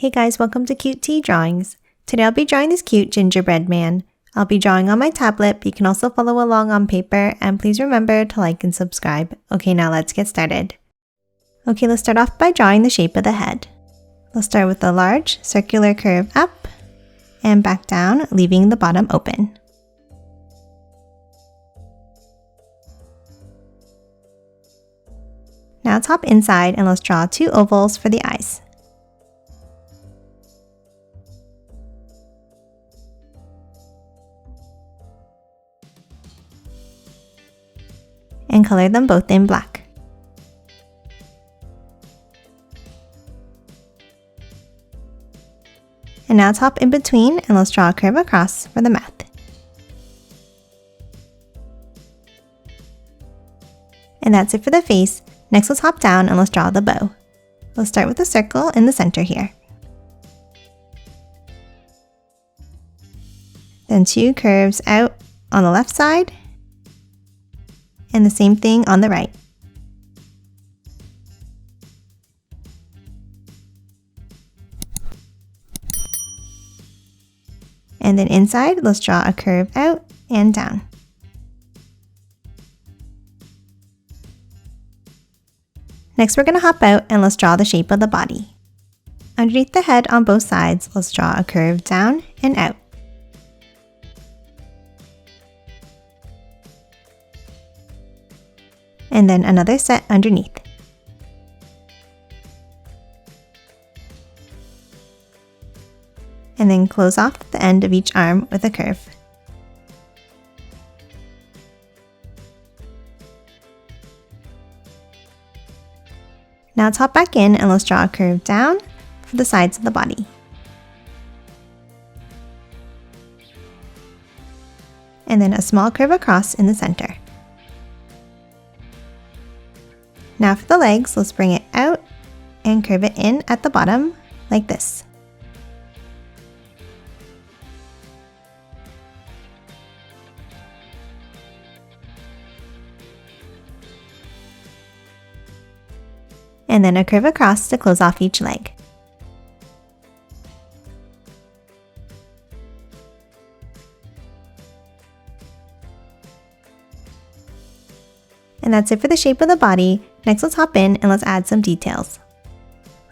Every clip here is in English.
Hey guys, welcome to Cute Tea Drawings. Today I'll be drawing this cute gingerbread man. I'll be drawing on my tablet, but you can also follow along on paper, and please remember to like and subscribe. Okay, now let's get started. Okay, let's start off by drawing the shape of the head. We'll start with a large circular curve up and back down, leaving the bottom open. Now top inside, and let's draw two ovals for the eyes. And color them both in black. And now top in between, and let's draw a curve across for the mouth. And that's it for the face. Next, let's hop down and let's draw the bow. We'll start with a circle in the center here. Then two curves out on the left side, and the same thing on the right. And then inside, let's draw a curve out and down. Next, we're going to hop out and let's draw the shape of the body. Underneath the head on both sides, let's draw a curve down and out. And then another set underneath. And then close off the end of each arm with a curve. Now top back in, and let's draw a curve down for the sides of the body. And then a small curve across in the center. Now for the legs, let's bring it out and curve it in at the bottom like this. And then a curve across to close off each leg. And that's it for the shape of the body. Next, let's hop in and let's add some details.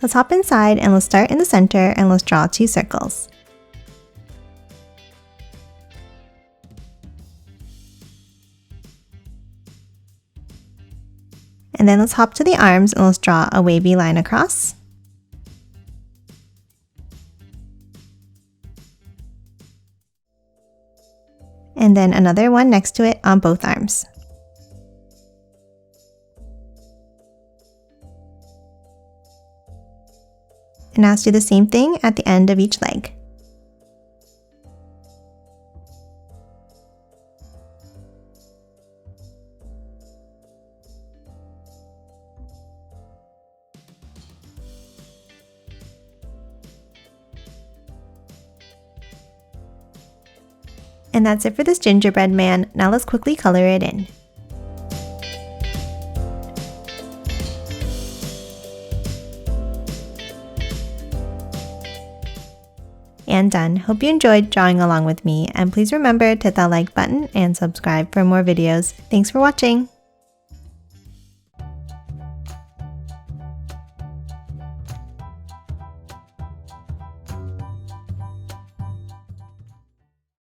Let's hop inside, and let's start in the center, and let's draw two circles. And then let's hop to the arms, and let's draw a wavy line across. And then another one next to it on both arms. And now let's do the same thing at the end of each leg. And that's it for this gingerbread man. Now let's quickly color it in. And done. Hope you enjoyed drawing along with me, and please remember to hit that like button and subscribe for more videos. Thanks for watching!